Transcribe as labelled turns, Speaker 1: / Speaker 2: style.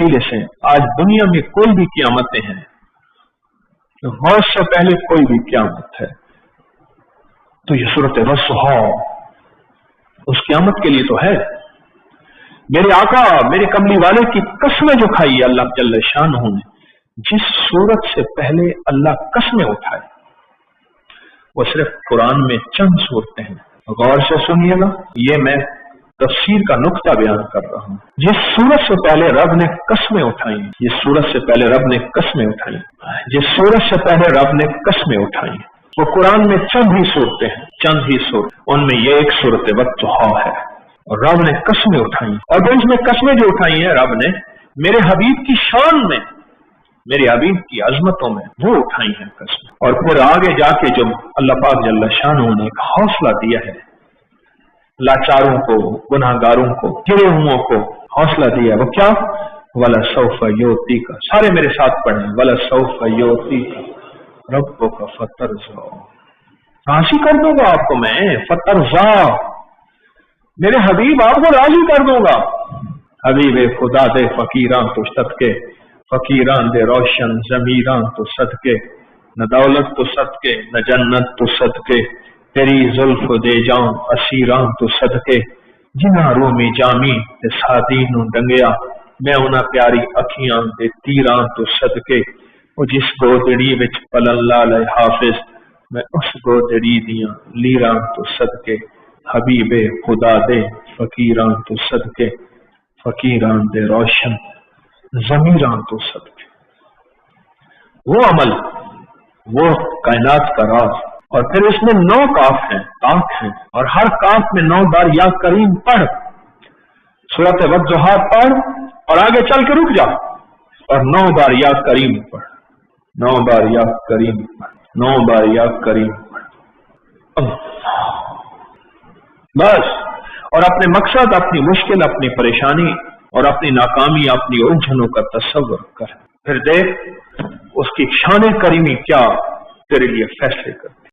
Speaker 1: वसीले से आज दुनिया में कोई भी क़यामतें हैं, गौस से पहले कोई भी क़यामत है तो ये सूरत वस्सुहा उस क़यामत के लिए तो है। मेरे आका मेरे कमली वाले की कसमें जो खाई है अल्लाह जल्ल शानहू ने, जिस सूरत से पहले अल्लाह कसमें उठाए वो सिर्फ कुरान में चंद सूरतें हैं। गौर से सुनिएगा, ये मैं तफसीर का नुक्ता बयान कर रहा हूँ। जिस सूरत से पहले रब ने कसमें उठाई, जिस सूरत से पहले रब ने कसमें उठाई, जिस सूरत से पहले रब ने कसमें उठाई, वो कुरान में चंद ही सूरतें हैं, चंद ही सूरत, उनमें ये एक सूरत वत्तुहा है। और रब ने कसमें उठाई, और जो इसमें कसमें जो उठाई है रब ने मेरे हबीब की शान में, मेरे हबीब की अजमतों में वो उठाई है कसमें। और फिर आगे जाके जो अल्लाह पाक जल्ल शानहू ने एक हौसला दिया है लाचारों को, गुनाहगारों को, गिरे हुओं को हौसला दिया, वो क्या? वला सौफ योतीका, सारे मेरे साथ पढ़े, वला सौफ योतीका रब्बुका फतरज़ा, राजी कर दूंगा आपको मैं, फतरज़ा, मेरे हबीब आपको राजी कर दूंगा। हबीबे खुदा दे फकीरां तो सदके, फकीरां दे रोशन जमीरां तो सदके, न दौलत तो सदके न जन्नत तो सदके, तेरी जुल्फ दे जाऊं असीरां तो सदके, जिन्हां रूमी जामी ते सादी नूं डंगिया, मैं उन्हां प्यारी अखियां दे तीरां तो सदके, वो जिस गोदड़ी विच पलन लाल हाफिज, मैं उस गोदड़ी दियां लीरां तो सदके, हबीबे खुदा दे फकीरां तो सदके, फकीरां दे रोशन जमीरां तो सदके। वो अमल, वो कायनात का राज। और फिर इसमें 9 काफ हैं, काफ हैं, और हर काफ में 9 बार या करीम पढ़, सूरत वद्दुहा पढ़ और आगे चल के रुक जा और 9 बार या करीम पढ़, 9 बार या करीम पढ़, 9 बार या करीम पढ़, बस। और अपने मकसद, अपनी मुश्किल, अपनी परेशानी और अपनी नाकामी, अपनी उलझनों का तस्वर कर, फिर देख उसकी शान करीमी क्या तेरे लिए फैसले करती।